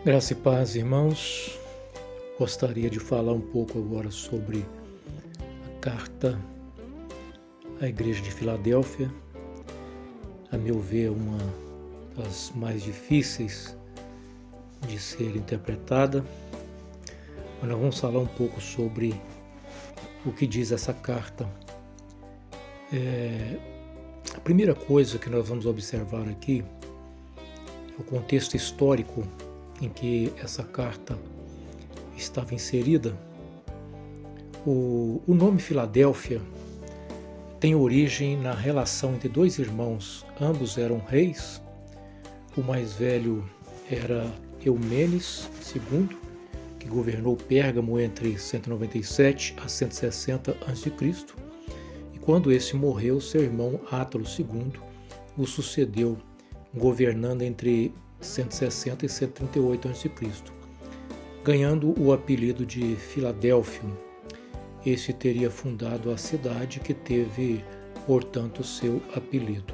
Graça e paz, irmãos. Gostaria de falar um pouco agora sobre a carta à Igreja de Filadélfia. A meu ver, uma das mais difíceis de ser interpretada. Mas nós vamos falar um pouco sobre o que diz essa carta. A primeira coisa que nós vamos observar aqui é o contexto histórico em que essa carta estava inserida. O nome Filadélfia tem origem na relação entre dois irmãos. Ambos eram reis. O mais velho era Eumenes II, que governou Pérgamo entre 197 a 160 a.C. E quando esse morreu, seu irmão Átalo II o sucedeu, governando entre 160 e 138 a.C., ganhando o apelido de Filadélfio. Este teria fundado a cidade que teve, portanto, seu apelido.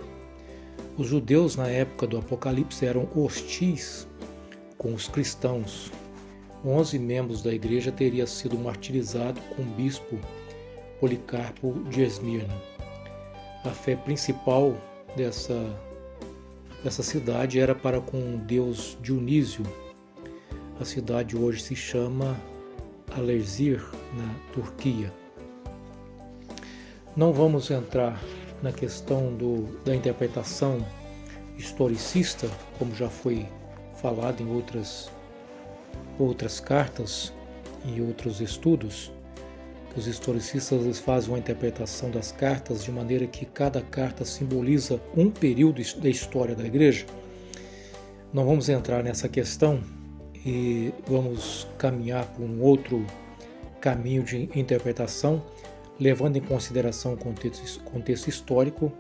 Os judeus na época do Apocalipse eram hostis com os cristãos. 11 membros da igreja teriam sido martirizados com o bispo Policarpo de Esmirna. A fé principal dessa cidade era para com o deus Dionísio. A cidade hoje se chama Alaşehir, na Turquia. Não vamos entrar na questão da interpretação historicista, como já foi falado em outras cartas e outros estudos. Os historicistas fazem uma interpretação das cartas de maneira que cada carta simboliza um período da história da igreja. Não vamos entrar nessa questão e vamos caminhar por um outro caminho de interpretação, levando em consideração o contexto histórico,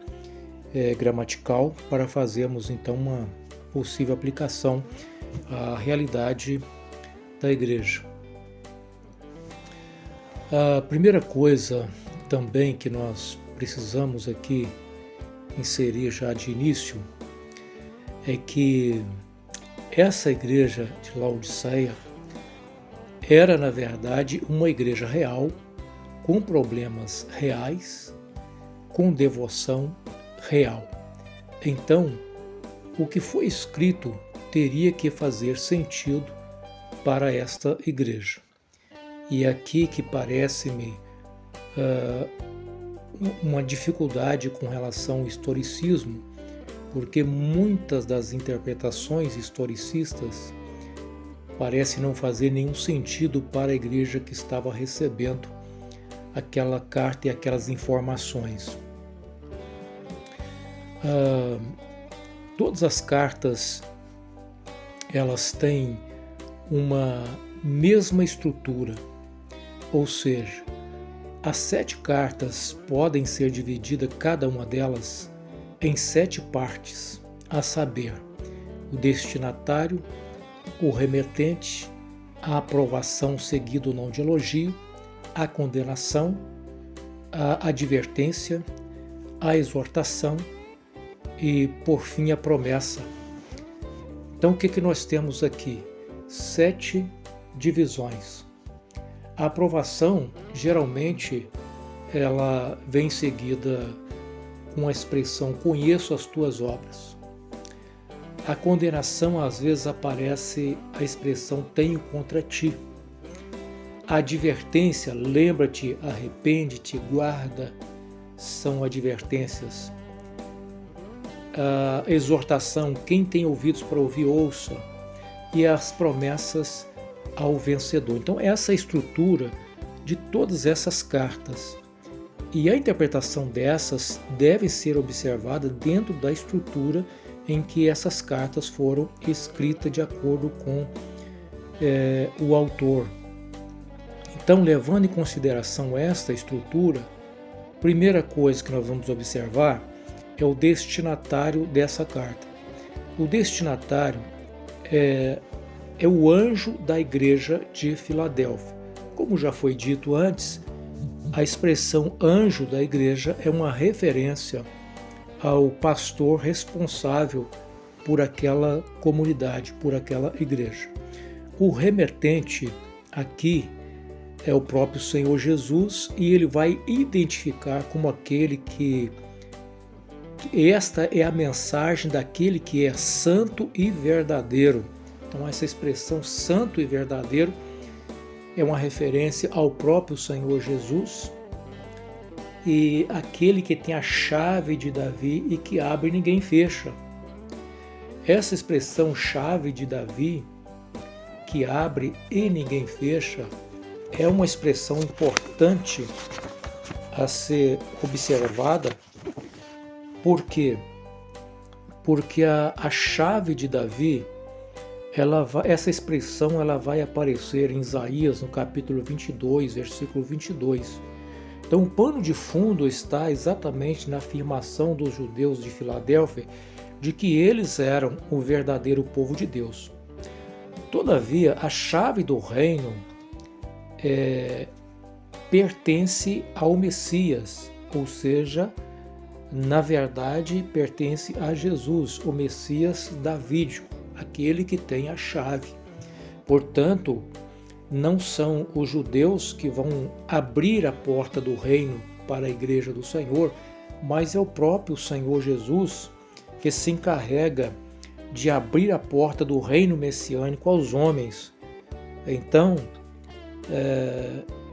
gramatical, para fazermos então uma possível aplicação à realidade da igreja. A primeira coisa também que nós precisamos aqui inserir já de início é que essa igreja de Laodiceia era, na verdade, uma igreja real, com problemas reais, com devoção real. Então, o que foi escrito teria que fazer sentido para esta igreja. E aqui que parece-me uma dificuldade com relação ao historicismo, porque muitas das interpretações historicistas parecem não fazer nenhum sentido para a igreja que estava recebendo aquela carta e aquelas informações. Todas as cartas, elas têm uma mesma estrutura. Ou seja, as 7 cartas podem ser divididas, cada uma delas, em 7 partes, a saber, o destinatário, o remetente, a aprovação seguido ou não de elogio, a condenação, a advertência, a exortação e, por fim, a promessa. Então, o que nós temos aqui? 7 divisões. A aprovação, geralmente, ela vem seguida com a expressão conheço as tuas obras. A condenação, às vezes, aparece a expressão tenho contra ti. A advertência, lembra-te, arrepende-te, guarda, são advertências. A exortação, quem tem ouvidos para ouvir, ouça. E as promessas ao vencedor. Então, essa é a estrutura de todas essas cartas. E a interpretação dessas deve ser observada dentro da estrutura em que essas cartas foram escritas de acordo com o autor. Então, levando em consideração esta estrutura, a primeira coisa que nós vamos observar é o destinatário dessa carta. O destinatário é o anjo da igreja de Filadélfia. Como já foi dito antes, a expressão anjo da igreja é uma referência ao pastor responsável por aquela comunidade, por aquela igreja. O remetente aqui é o próprio Senhor Jesus, e ele vai identificar como aquele que esta é a mensagem daquele que é santo e verdadeiro. Então essa expressão santo e verdadeiro é uma referência ao próprio Senhor Jesus, e aquele que tem a chave de Davi e que abre e ninguém fecha. Essa expressão chave de Davi, que abre e ninguém fecha, é uma expressão importante a ser observada. Por quê? Porque a chave de Davi, essa expressão ela vai aparecer em Isaías, no capítulo 22, versículo 22. Então, o pano de fundo está exatamente na afirmação dos judeus de Filadélfia de que eles eram o verdadeiro povo de Deus. Todavia, a chave do reino pertence ao Messias, ou seja, na verdade, pertence a Jesus, o Messias davídico, aquele que tem a chave. Portanto, não são os judeus que vão abrir a porta do reino para a igreja do Senhor, mas é o próprio Senhor Jesus que se encarrega de abrir a porta do reino messiânico aos homens. Então,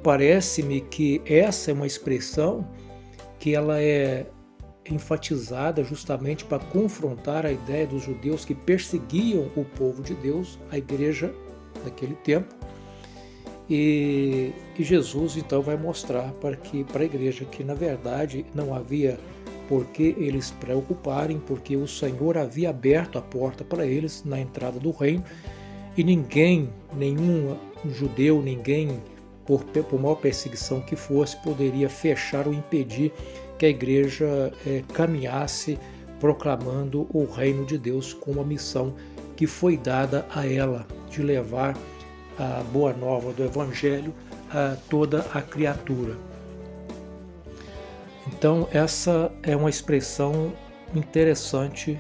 parece-me que essa é uma expressão que ela é enfatizada justamente para confrontar a ideia dos judeus que perseguiam o povo de Deus, a igreja naquele tempo. E Jesus então vai mostrar para a igreja que na verdade não havia por que eles se preocuparem, porque o Senhor havia aberto a porta para eles na entrada do reino, e ninguém, nenhum judeu, ninguém, por maior perseguição que fosse, poderia fechar ou impedir que a igreja caminhasse proclamando o reino de Deus com a missão que foi dada a ela, de levar a boa nova do Evangelho a toda a criatura. Então, essa é uma expressão interessante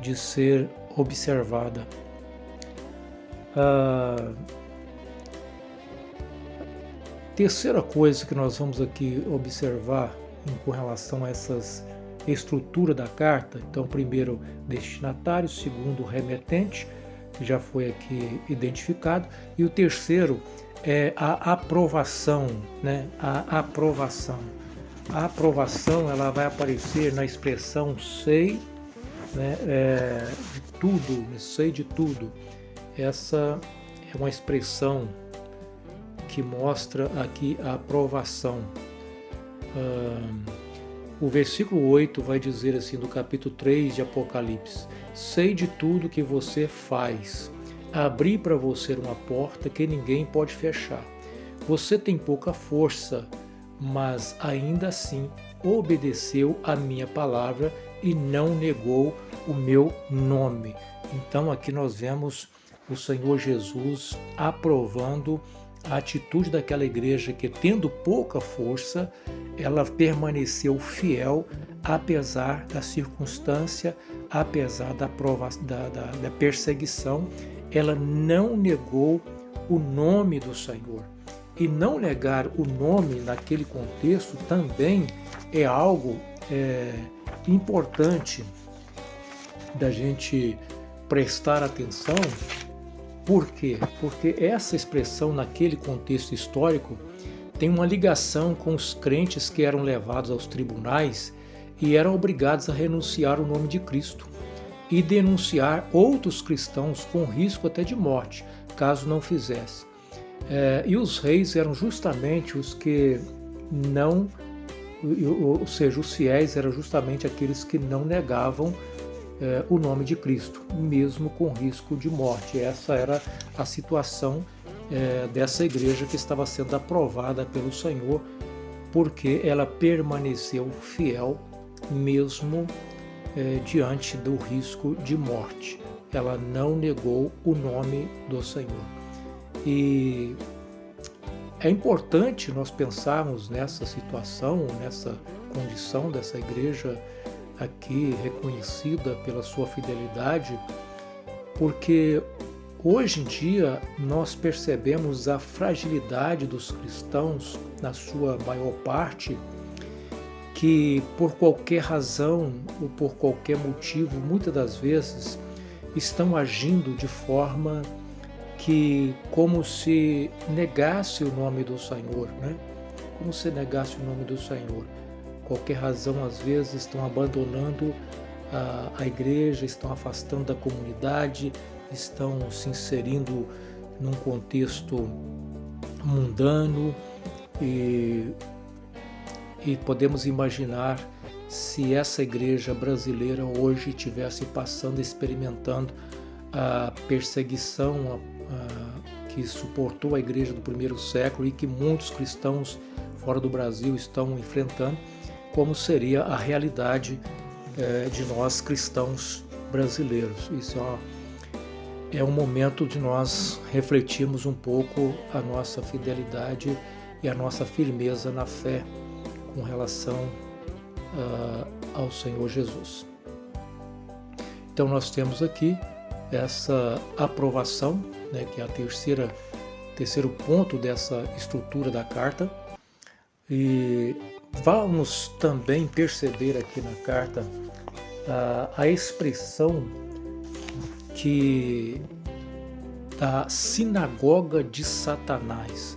de ser observada. A terceira coisa que nós vamos aqui observar com relação a essas estrutura da carta, então, primeiro, destinatário, segundo, remetente, que já foi aqui identificado, e o terceiro é a aprovação, né? A aprovação. A aprovação ela vai aparecer na expressão sei, né? De tudo, sei de tudo. Essa é uma expressão que mostra aqui a aprovação. O versículo 8 vai dizer assim, do capítulo 3 de Apocalipse: sei de tudo que você faz, abri para você uma porta que ninguém pode fechar. Você tem pouca força, mas ainda assim obedeceu a minha palavra e não negou o meu nome. Então aqui nós vemos o Senhor Jesus aprovando a atitude daquela igreja que, tendo pouca força, ela permaneceu fiel apesar da circunstância, apesar da perseguição. Ela não negou o nome do Senhor. E não negar o nome naquele contexto também é algo importante da gente prestar atenção. Por quê? Porque essa expressão naquele contexto histórico tem uma ligação com os crentes que eram levados aos tribunais e eram obrigados a renunciar ao nome de Cristo e denunciar outros cristãos com risco até de morte, caso não fizesse. E os reis eram justamente os que não, ou seja, os fiéis eram justamente aqueles que não negavam o nome de Cristo, mesmo com risco de morte. Essa era a situação dessa igreja que estava sendo aprovada pelo Senhor, porque ela permaneceu fiel mesmo diante do risco de morte. Ela não negou o nome do Senhor. E é importante nós pensarmos nessa situação, nessa condição dessa igreja aqui reconhecida pela sua fidelidade, porque hoje em dia nós percebemos a fragilidade dos cristãos, na sua maior parte, que por qualquer razão ou por qualquer motivo, muitas das vezes, estão agindo de forma que como se negasse o nome do Senhor, né? Como se negasse o nome do Senhor. Qualquer razão, às vezes, estão abandonando a igreja, estão afastando da comunidade, estão se inserindo num contexto mundano e podemos imaginar se essa igreja brasileira hoje estivesse passando, experimentando a perseguição que suportou a igreja do primeiro século e que muitos cristãos fora do Brasil estão enfrentando, como seria a realidade de nós cristãos brasileiros. Isso é um momento de nós refletirmos um pouco a nossa fidelidade e a nossa firmeza na fé com relação ao Senhor Jesus. Então nós temos aqui essa aprovação, né, que é a terceiro ponto dessa estrutura da carta, e vamos também perceber aqui na carta a expressão da sinagoga de Satanás.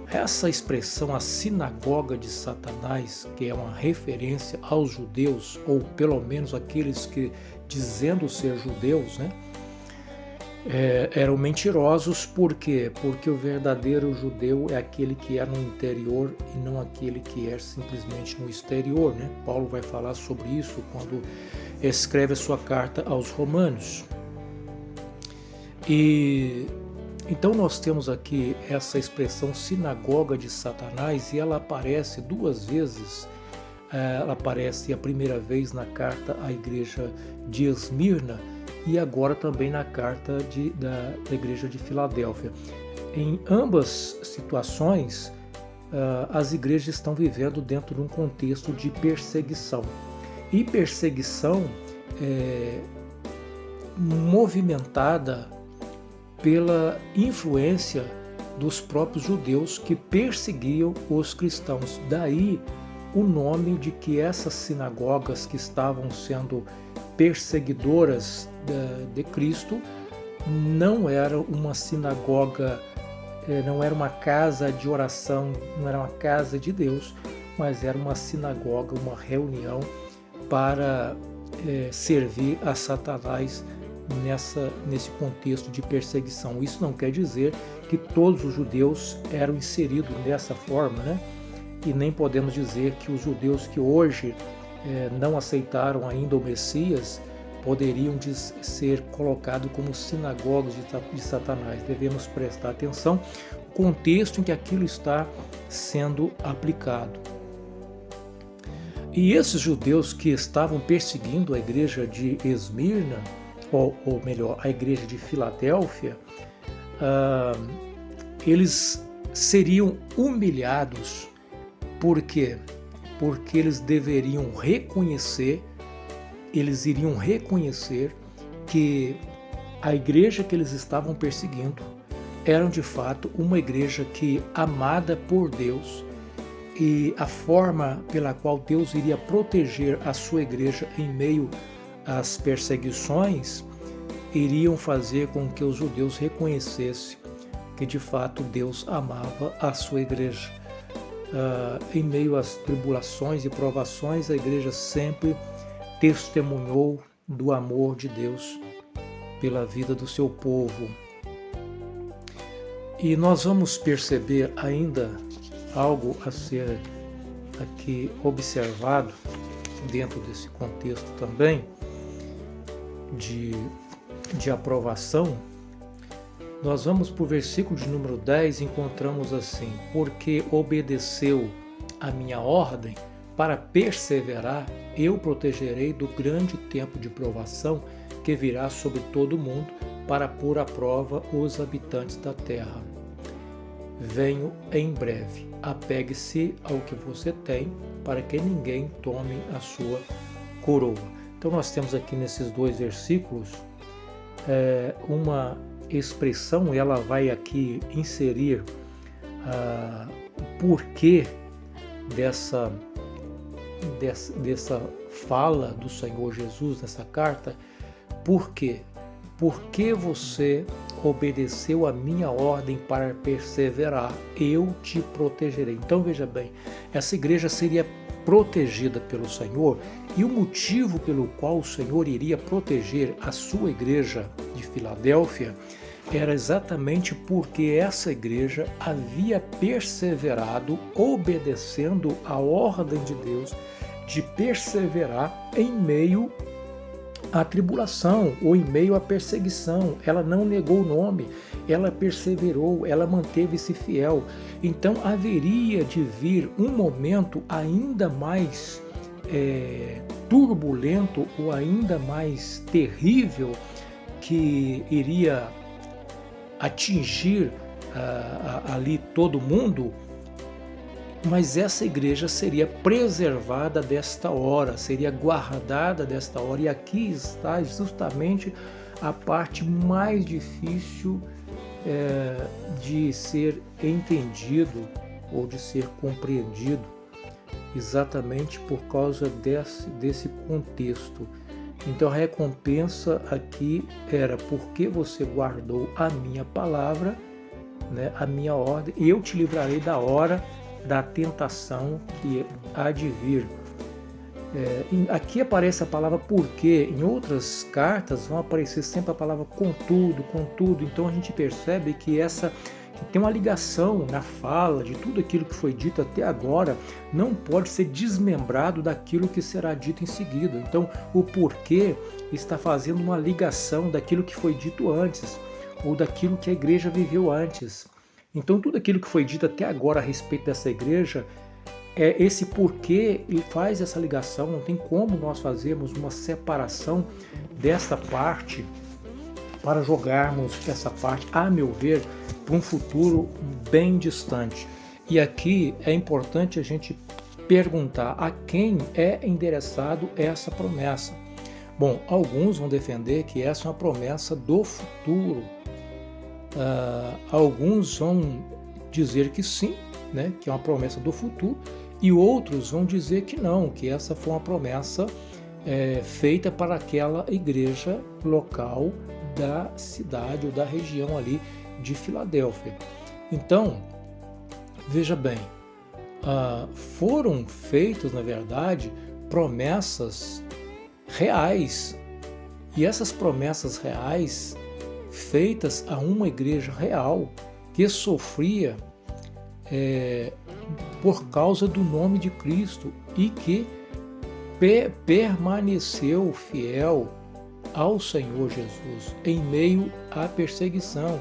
Essa expressão, a sinagoga de Satanás, que é uma referência aos judeus, ou pelo menos aqueles que, dizendo ser judeus, né, eram mentirosos. Por quê? Porque o verdadeiro judeu é aquele que é no interior e não aquele que é simplesmente no exterior, né? Paulo vai falar sobre isso quando escreve a sua carta aos Romanos. E então nós temos aqui essa expressão sinagoga de Satanás, e ela aparece duas vezes. Ela aparece a primeira vez na carta à igreja de Esmirna e agora também na carta da igreja de Filadélfia. Em ambas situações, as igrejas estão vivendo dentro de um contexto de perseguição. E perseguição movimentada pela influência dos próprios judeus que perseguiam os cristãos. Daí o nome de que essas sinagogas que estavam sendo perseguidoras de Cristo não era uma sinagoga, não era uma casa de oração, não era uma casa de Deus, mas era uma sinagoga, uma reunião para servir a Satanás nesse contexto de perseguição. Isso não quer dizer que todos os judeus eram inseridos dessa forma, né? E nem podemos dizer que os judeus que hoje não aceitaram ainda o Messias poderiam ser colocados como sinagogas de Satanás. Devemos prestar atenção no contexto em que aquilo está sendo aplicado. E esses judeus que estavam perseguindo a igreja de Esmirna, ou melhor, a igreja de Filadélfia, eles seriam humilhados. Por quê? Porque eles iriam reconhecer que a igreja que eles estavam perseguindo era de fato uma igreja que, amada por Deus, e a forma pela qual Deus iria proteger a sua igreja em meio às perseguições iriam fazer com que os judeus reconhecessem que de fato Deus amava a sua igreja. Em meio às tribulações e provações, a igreja sempre testemunhou do amor de Deus pela vida do seu povo. E nós vamos perceber ainda algo a ser aqui observado dentro desse contexto também de aprovação. Nós vamos para o versículo de número 10, encontramos assim: porque obedeceu a minha ordem para perseverar, eu protegerei do grande tempo de provação que virá sobre todo o mundo para pôr à prova os habitantes da terra. Venho em breve, apegue-se ao que você tem, para que ninguém tome a sua coroa. Então nós temos aqui nesses dois versículos uma expressão, ela vai aqui inserir o porquê dessa fala do Senhor Jesus nessa carta. Por quê? Porque você obedeceu a minha ordem para perseverar, eu te protegerei. Então veja bem, essa igreja seria protegida pelo Senhor, e o motivo pelo qual o Senhor iria proteger a sua igreja de Filadélfia era exatamente porque essa igreja havia perseverado, obedecendo a ordem de Deus de perseverar em meio à tribulação ou em meio à perseguição. Ela não negou o nome, ela perseverou, ela manteve-se fiel. Então haveria de vir um momento ainda mais turbulento ou ainda mais terrível que iria atingir ali todo mundo, mas essa igreja seria preservada desta hora, seria guardada desta hora. E aqui está justamente a parte mais difícil de ser entendido ou de ser compreendido, exatamente por causa desse contexto. Então a recompensa aqui era: porque você guardou a minha palavra, né, a minha ordem, eu te livrarei da hora da tentação que há de vir. Aqui aparece a palavra porque, em outras cartas vão aparecer sempre a palavra contudo. Então a gente percebe que tem uma ligação na fala de tudo aquilo que foi dito até agora, não pode ser desmembrado daquilo que será dito em seguida. Então o porquê está fazendo uma ligação daquilo que foi dito antes, ou daquilo que a igreja viveu antes. Então tudo aquilo que foi dito até agora a respeito dessa igreja, esse porquê ele faz essa ligação. Não tem como nós fazermos uma separação dessa parte para jogarmos essa parte, a meu ver, para um futuro bem distante. E aqui é importante a gente perguntar a quem é endereçado essa promessa. Bom, alguns vão defender que essa é uma promessa do futuro. Alguns vão dizer que sim, né, que é uma promessa do futuro, e outros vão dizer que não, que essa foi uma promessa feita para aquela igreja local da cidade ou da região ali de Filadélfia. Então, veja bem, foram feitas, na verdade, promessas reais, e essas promessas reais feitas a uma igreja real que sofria por causa do nome de Cristo e que permaneceu fiel ao Senhor Jesus em meio à perseguição.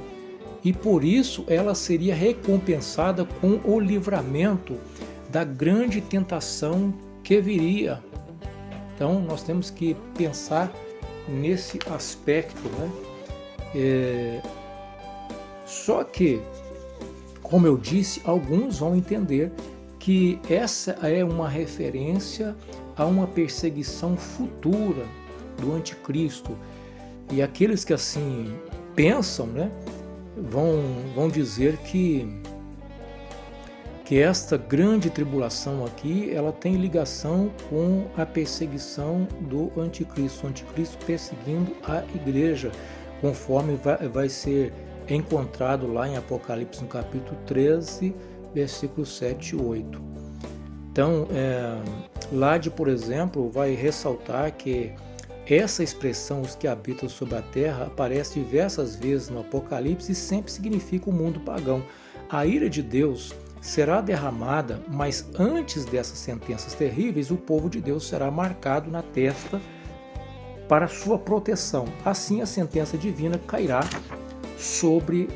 E por isso ela seria recompensada com o livramento da grande tentação que viria. Então nós temos que pensar nesse aspecto, né? Só que, como eu disse, alguns vão entender que essa é uma referência a uma perseguição futura do anticristo. E aqueles que assim pensam, né, vão dizer que esta grande tribulação aqui, ela tem ligação com a perseguição do anticristo, o anticristo perseguindo a igreja, conforme vai ser encontrado lá em Apocalipse no capítulo 13, versículos 7 e 8. Então, Lade, por exemplo, vai ressaltar que essa expressão, os que habitam sobre a terra, aparece diversas vezes no Apocalipse e sempre significa o mundo pagão. A ira de Deus será derramada, mas antes dessas sentenças terríveis, o povo de Deus será marcado na testa para sua proteção. Assim, a sentença divina cairá sobre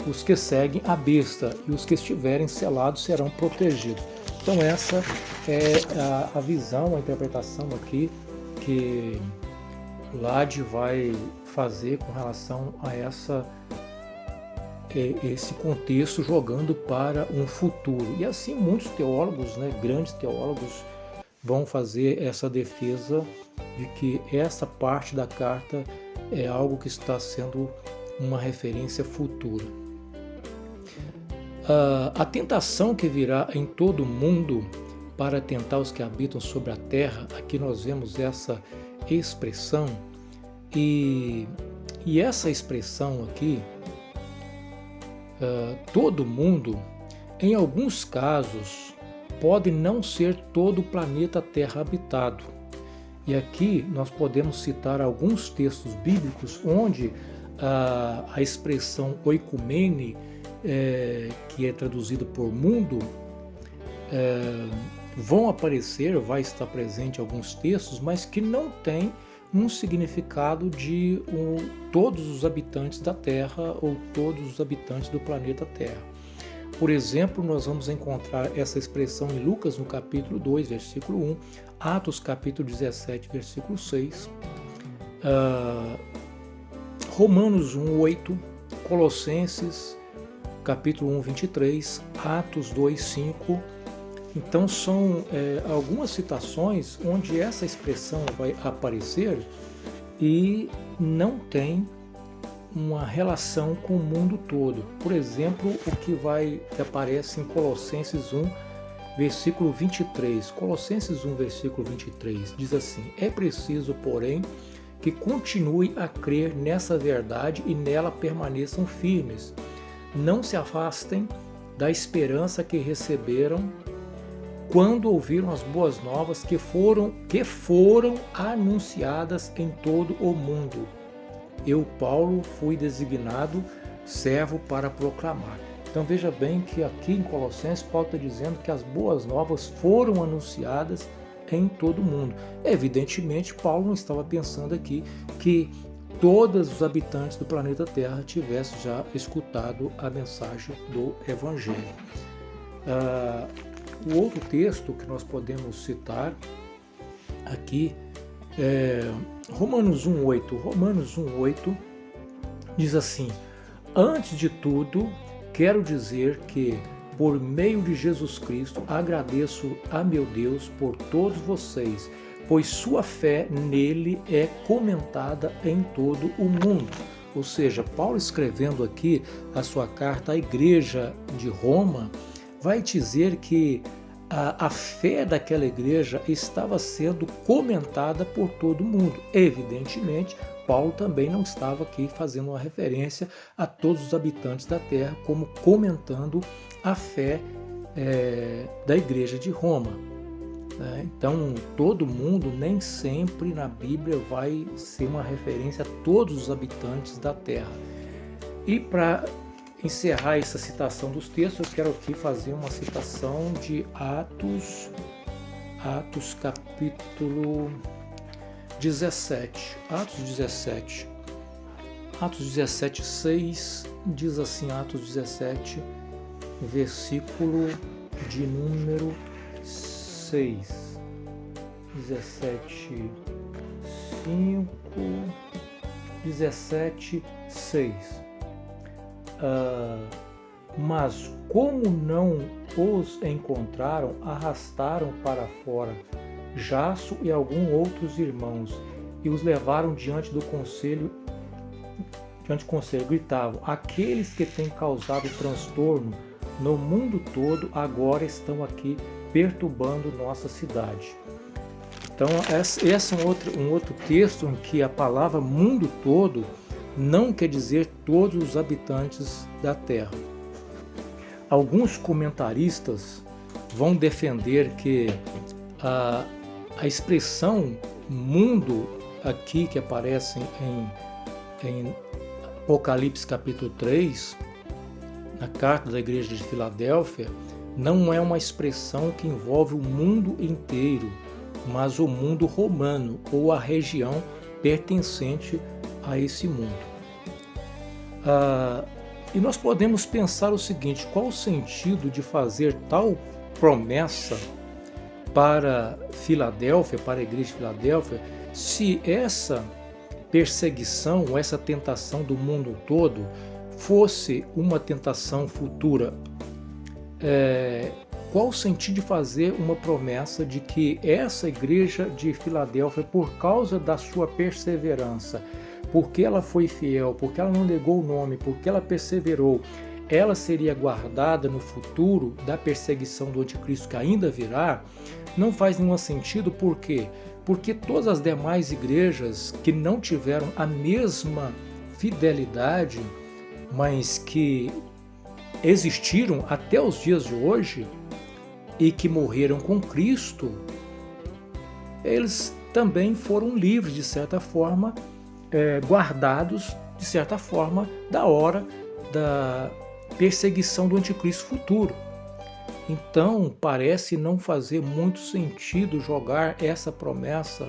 os que seguem a besta, e os que estiverem selados serão protegidos. Então essa é a visão, a interpretação aqui que Lade vai fazer com relação a esse contexto, jogando para um futuro. E assim muitos teólogos, né, grandes teólogos vão fazer essa defesa de que essa parte da carta é algo que está sendo uma referência futura. A tentação que virá em todo o mundo para tentar os que habitam sobre a terra, aqui nós vemos essa expressão, e essa expressão aqui, todo mundo, em alguns casos, pode não ser todo o planeta Terra habitado. E aqui nós podemos citar alguns textos bíblicos onde a expressão oikumene, que é traduzido por mundo, vão aparecer, vai estar presente em alguns textos, mas que não tem um significado de todos os habitantes da Terra ou todos os habitantes do planeta Terra. Por exemplo, nós vamos encontrar essa expressão em Lucas no capítulo 2, versículo 1, Atos capítulo 17, versículo 6, Romanos 1, 8, Colossenses capítulo 1, 23, Atos 2, 5. Então são algumas citações onde essa expressão vai aparecer e não tem uma relação com o mundo todo. Por exemplo, o que aparece em Colossenses 1, versículo 23. Colossenses 1, versículo 23 diz assim: é preciso, porém, que continuem a crer nessa verdade e nela permaneçam firmes. Não se afastem da esperança que receberam quando ouviram as boas novas que foram anunciadas em todo o mundo. Eu, Paulo, fui designado servo para proclamar. Então veja bem que aqui em Colossenses Paulo está dizendo que as boas novas foram anunciadas em todo o mundo. Evidentemente, Paulo não estava pensando aqui que todos os habitantes do planeta Terra tivessem já escutado a mensagem do Evangelho. O outro texto que nós podemos citar aqui é Romanos 1,8. Romanos 1,8 diz assim: antes de tudo, quero dizer que, por meio de Jesus Cristo, agradeço a meu Deus por todos vocês, pois sua fé nele é comentada em todo o mundo. Ou seja, Paulo escrevendo aqui a sua carta à igreja de Roma, vai dizer que a fé daquela igreja estava sendo comentada por todo mundo. Evidentemente, Paulo também não estava aqui fazendo uma referência a todos os habitantes da terra, como comentando a fé da igreja de Roma. Então, todo mundo nem sempre na Bíblia vai ser uma referência a todos os habitantes da terra. E para encerrar essa citação dos textos, eu quero aqui fazer uma citação de Atos capítulo 17. Atos 17, 6, diz assim, Atos 17, versículo de número 6. 17, 5, 17, 6. Mas como não os encontraram, arrastaram para fora Jasso e alguns outros irmãos e os levaram diante do conselho. Gritavam: aqueles que têm causado transtorno no mundo todo agora estão aqui perturbando nossa cidade. Então esse é um outro texto em que a palavra mundo todo não quer dizer todos os habitantes da Terra. Alguns comentaristas vão defender que a expressão mundo aqui que aparece em Apocalipse capítulo 3, na carta da igreja de Filadélfia, não é uma expressão que envolve o mundo inteiro, mas o mundo romano ou a região pertencente a esse mundo. E nós podemos pensar o seguinte: qual o sentido de fazer tal promessa para Filadélfia, para a igreja de Filadélfia, se essa perseguição, essa tentação do mundo todo fosse uma tentação futura? qual o sentido de fazer uma promessa de que essa igreja de Filadélfia, por causa da sua perseverança, porque ela foi fiel, porque ela não negou o nome, porque ela perseverou, ela seria guardada no futuro da perseguição do anticristo que ainda virá? Não faz nenhum sentido. Por quê? Porque todas as demais igrejas que não tiveram a mesma fidelidade, mas que existiram até os dias de hoje e que morreram com Cristo, eles também foram livres, de certa forma, guardados, de certa forma, da hora da perseguição do anticristo futuro. Então, parece não fazer muito sentido jogar essa promessa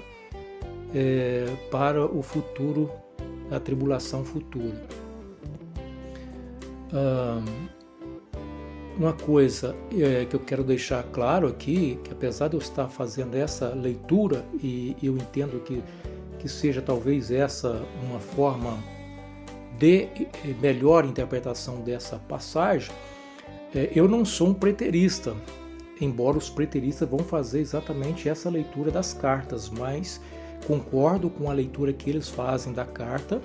para o futuro, a tribulação futura. Uma coisa que eu quero deixar claro aqui, que apesar de eu estar fazendo essa leitura, e eu entendo que seja talvez essa uma forma de melhor interpretação dessa passagem, eu não sou um preterista, embora os preteristas vão fazer exatamente essa leitura das cartas, mas concordo com a leitura que eles fazem da carta,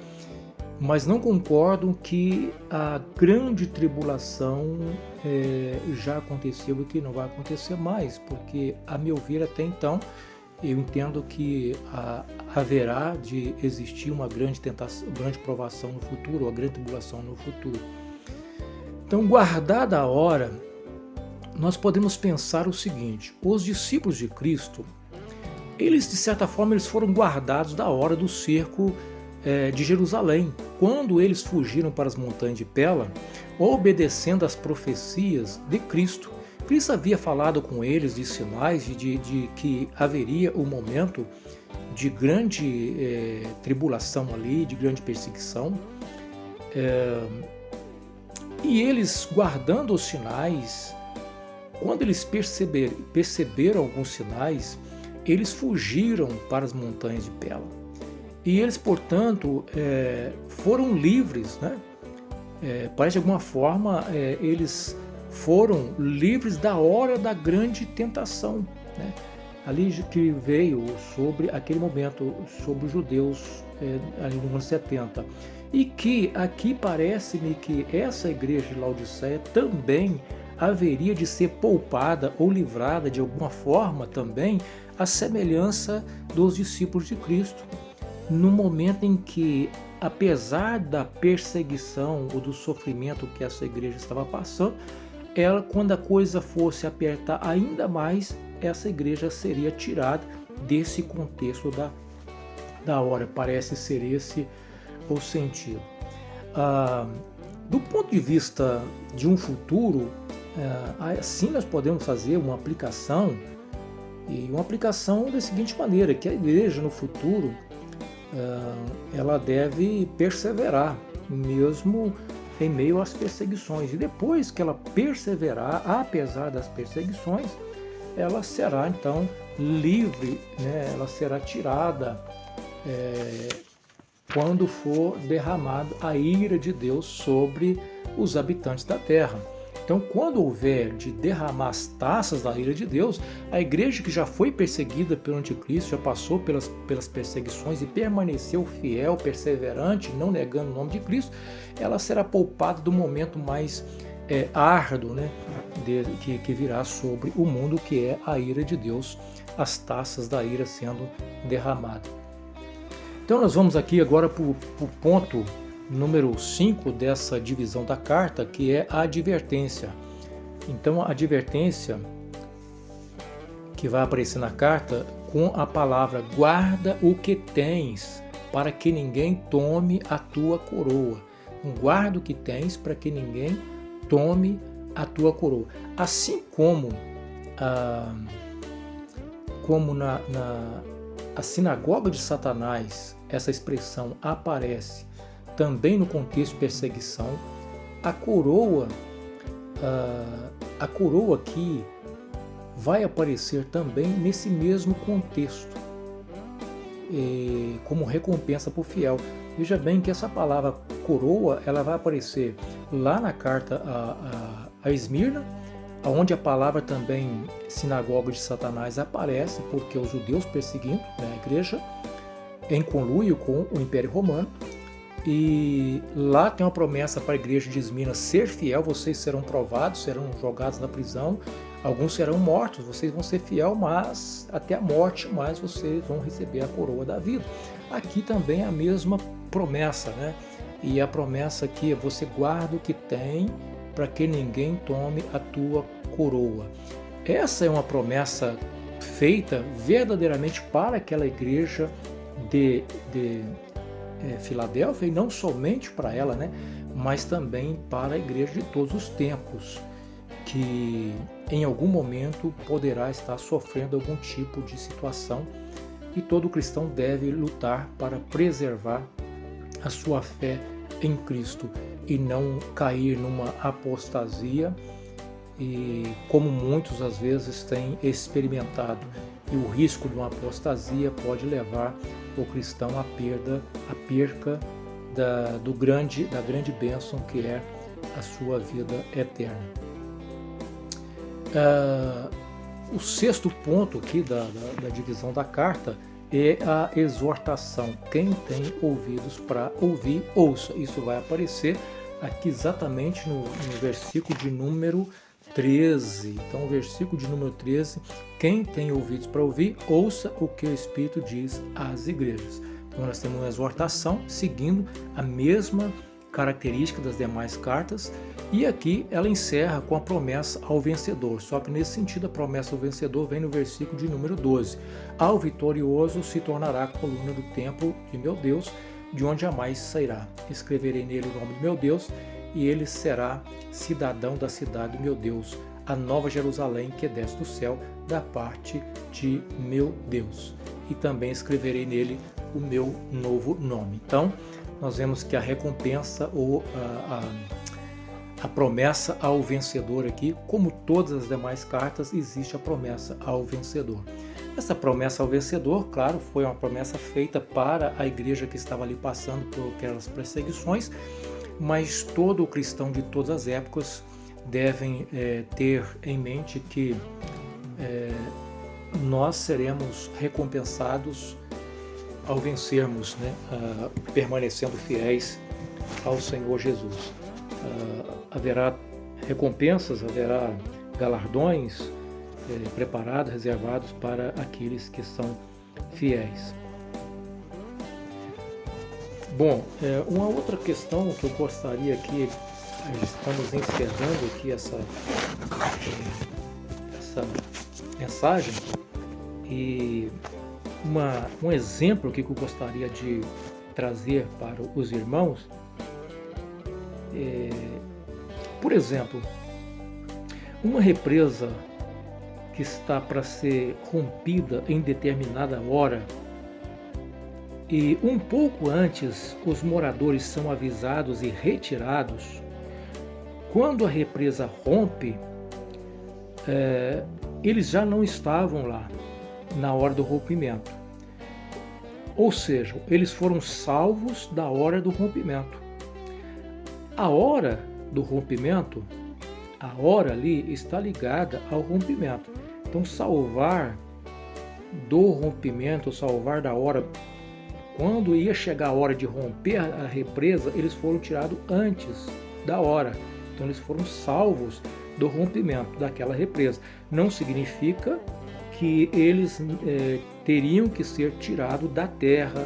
mas não concordo que a grande tribulação já aconteceu e que não vai acontecer mais, porque, a meu ver, até então, eu entendo que haverá de existir uma grande tentação, grande provação no futuro, uma grande tribulação no futuro. Então, guardada a hora, nós podemos pensar o seguinte: os discípulos de Cristo, eles, de certa forma, eles foram guardados da hora do cerco de Jerusalém, quando eles fugiram para as montanhas de Pela, obedecendo às profecias de Cristo. Cristo havia falado com eles de sinais de que haveria um momento de grande tribulação ali, de grande perseguição. E eles, guardando os sinais, quando eles perceberam alguns sinais, eles fugiram para as montanhas de Pela. E eles, portanto, foram livres, né? Parece de alguma forma, eles foram livres da hora da grande tentação, né? Ali que veio sobre aquele momento, sobre os judeus, ali no ano 70. E que aqui parece-me que essa igreja de Laodiceia também haveria de ser poupada ou livrada de alguma forma também, à semelhança dos discípulos de Cristo, no momento em que, apesar da perseguição ou do sofrimento que essa igreja estava passando, quando a coisa fosse apertar ainda mais, essa igreja seria tirada desse contexto da hora. Parece ser esse o sentido. Do ponto de vista de um futuro, assim nós podemos fazer uma aplicação, e uma aplicação da seguinte maneira: que a igreja no futuro ela deve perseverar, mesmo em meio às perseguições. E depois que ela perseverar, apesar das perseguições, ela será então livre, né? Ela será tirada quando for derramada a ira de Deus sobre os habitantes da terra. Então, quando houver de derramar as taças da ira de Deus, a igreja que já foi perseguida pelo anticristo, já passou pelas perseguições e permaneceu fiel, perseverante, não negando o nome de Cristo, ela será poupada do momento mais árduo, né, que virá sobre o mundo, que é a ira de Deus, as taças da ira sendo derramadas. Então, nós vamos aqui agora para o ponto número 5 dessa divisão da carta, que é a advertência. Então, a advertência que vai aparecer na carta com a palavra: guarda o que tens, para que ninguém tome a tua coroa. Guarda o que tens, para que ninguém tome a tua coroa. Assim como a sinagoga de Satanás, essa expressão aparece também no contexto de perseguição, a coroa aqui vai aparecer também nesse mesmo contexto, como recompensa para o fiel. Veja bem que essa palavra coroa, ela vai aparecer lá na carta a Esmirna, onde a palavra também sinagoga de Satanás aparece, porque os judeus perseguindo, né, a igreja em conluio com o Império Romano. E lá tem uma promessa para a igreja de Esmirna ser fiel, vocês serão provados, serão jogados na prisão, alguns serão mortos, vocês vão ser fiel, mas até a morte, mas vocês vão receber a coroa da vida. Aqui também é a mesma promessa, né? E a promessa aqui é: você guarda o que tem para que ninguém tome a tua coroa. Essa é uma promessa feita verdadeiramente para aquela igreja de Filadélfia, e não somente para ela, né, mas também para a igreja de todos os tempos, que em algum momento poderá estar sofrendo algum tipo de situação, e todo cristão deve lutar para preservar a sua fé em Cristo e não cair numa apostasia, e como muitos às vezes têm experimentado. E o risco de uma apostasia pode levar o cristão à perca da grande bênção que é a sua vida eterna. O sexto ponto aqui da divisão da carta é a exortação. Quem tem ouvidos para ouvir, ouça. Isso vai aparecer aqui exatamente no versículo de número 13. Então, o versículo de número 13: quem tem ouvidos para ouvir, ouça o que o Espírito diz às igrejas. Então, nós temos uma exortação seguindo a mesma característica das demais cartas, e aqui ela encerra com a promessa ao vencedor. Só que nesse sentido, a promessa ao vencedor vem no versículo de número 12: ao vitorioso se tornará a coluna do templo de meu Deus, de onde jamais sairá. Escreverei nele o nome do meu Deus, e ele será cidadão da cidade do meu Deus, a nova Jerusalém que desce do céu da parte de meu Deus. E também escreverei nele o meu novo nome. Então, nós vemos que a recompensa ou a promessa ao vencedor aqui, como todas as demais cartas, existe a promessa ao vencedor. Essa promessa ao vencedor, claro, foi uma promessa feita para a igreja que estava ali passando por aquelas perseguições, mas todo cristão de todas as épocas devem ter em mente que nós seremos recompensados ao vencermos, né, permanecendo fiéis ao Senhor Jesus. Haverá recompensas, haverá galardões preparados, reservados para aqueles que são fiéis. Bom, uma outra questão que eu gostaria aqui, estamos encerrando aqui essa mensagem, e um exemplo aqui que eu gostaria de trazer para os irmãos, por exemplo, uma represa que está para ser rompida em determinada hora, e um pouco antes os moradores são avisados e retirados. Quando a represa rompe, eles já não estavam lá na hora do rompimento. Ou seja, eles foram salvos da hora do rompimento. A hora do rompimento, a hora ali está ligada ao rompimento. Então, salvar do rompimento, salvar da hora, quando ia chegar a hora de romper a represa, eles foram tirados antes da hora. Então, eles foram salvos do rompimento daquela represa. Não significa que eles teriam que ser tirados da terra,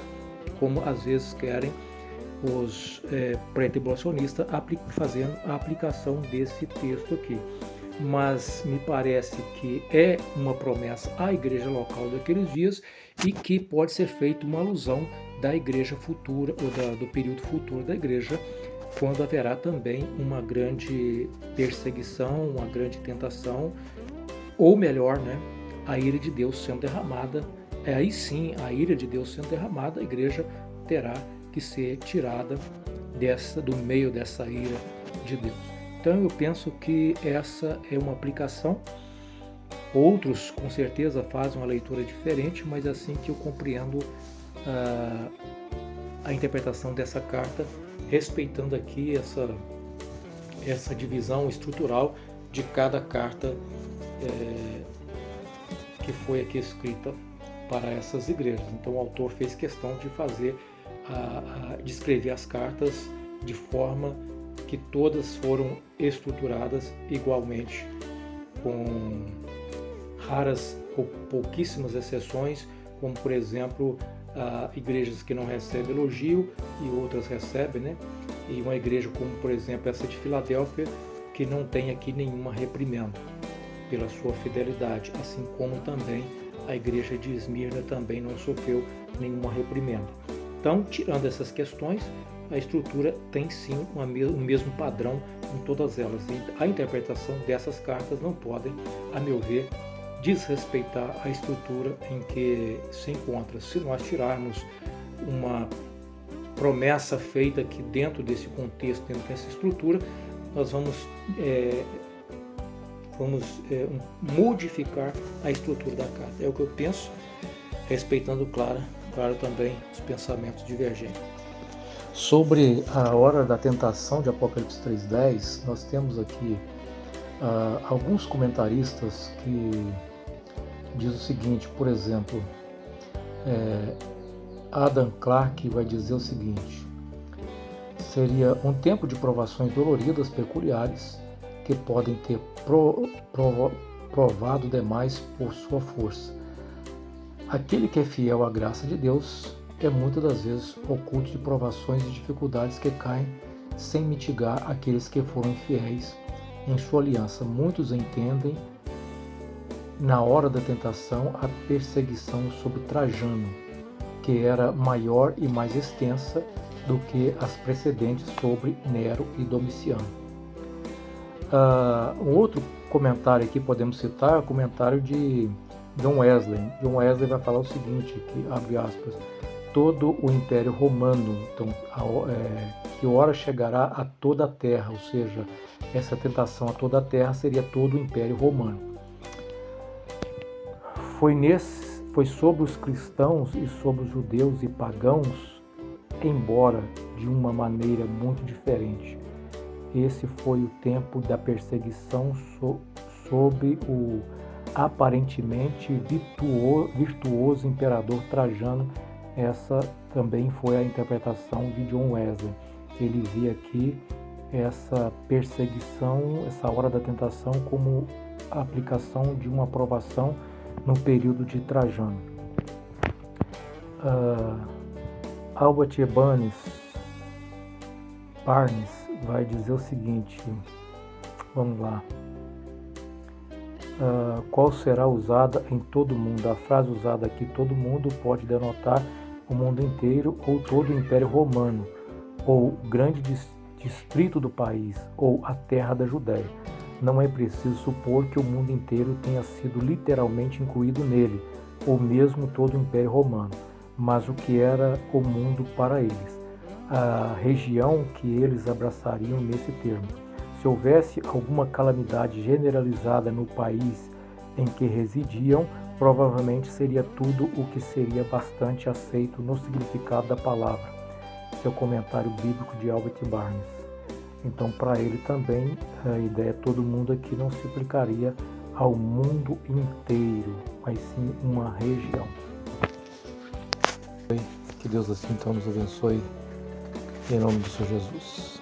como às vezes querem os pré-tribulacionistas fazendo a aplicação desse texto aqui. Mas me parece que é uma promessa à igreja local daqueles dias, e que pode ser feita uma alusão da igreja futura, ou do período futuro da igreja, quando haverá também uma grande perseguição, uma grande tentação, ou melhor, né, a ira de Deus sendo derramada. Aí sim, a ira de Deus sendo derramada, a igreja terá que ser tirada do meio dessa ira de Deus. Então eu penso que essa é uma aplicação. Outros com certeza fazem uma leitura diferente, mas é assim que eu compreendo a interpretação dessa carta, respeitando aqui essa divisão estrutural de cada carta que foi aqui escrita para essas igrejas. Então o autor fez questão de fazer, de escrever as cartas de forma que todas foram estruturadas igualmente, com raras ou pouquíssimas exceções, como por exemplo igrejas que não recebem elogio e outras recebem, né? E uma igreja como por exemplo essa de Filadélfia, que não tem aqui nenhuma reprimenda pela sua fidelidade, assim como também a igreja de Esmirna também não sofreu nenhuma reprimenda. Então, tirando essas questões, a estrutura tem sim o mesmo padrão em todas elas. E a interpretação dessas cartas não podem, a meu ver, desrespeitar a estrutura em que se encontra. Se nós tirarmos uma promessa feita aqui dentro desse contexto, dentro dessa estrutura, nós vamos modificar a estrutura da carta. É o que eu penso, respeitando, claro também os pensamentos divergentes. Sobre a hora da tentação de Apocalipse 3:10, nós temos aqui alguns comentaristas que diz o seguinte, por exemplo, Adam Clarke vai dizer o seguinte: seria um tempo de provações doloridas, peculiares, que podem ter provado demais por sua força. Aquele que é fiel à graça de Deus é muitas das vezes oculto de provações e dificuldades que caem sem mitigar aqueles que foram infiéis em sua aliança. Muitos entendem na hora da tentação a perseguição sobre Trajano, que era maior e mais extensa do que as precedentes sobre Nero e Domiciano. Um outro comentário aqui podemos citar é o comentário de John Wesley. John Wesley vai falar o seguinte, que abre aspas, todo o Império Romano, então, que hora chegará a toda a terra, ou seja, essa tentação a toda a terra seria todo o Império Romano. Foi sobre os cristãos e sobre os judeus e pagãos, embora de uma maneira muito diferente. Esse foi o tempo da perseguição sobre o aparentemente virtuoso imperador Trajano. Essa também foi a interpretação de John Wesley. Ele via aqui essa perseguição, essa hora da tentação, como a aplicação de uma aprovação no período de Trajano. Albert Barnes vai dizer o seguinte, vamos lá. Qual será usada em todo o mundo? A frase usada aqui, todo mundo, pode denotar o mundo inteiro ou todo o Império Romano, ou o grande distrito do país, ou a terra da Judéia. Não é preciso supor que o mundo inteiro tenha sido literalmente incluído nele, ou mesmo todo o Império Romano, mas o que era o mundo para eles, a região que eles abraçariam nesse termo. Se houvesse alguma calamidade generalizada no país em que residiam, provavelmente seria tudo o que seria bastante aceito no significado da palavra. Esse é o comentário bíblico de Albert Barnes. Então, para ele também, a ideia todo mundo aqui não se aplicaria ao mundo inteiro, mas sim uma região. Que Deus assim então nos abençoe, em nome do Senhor Jesus.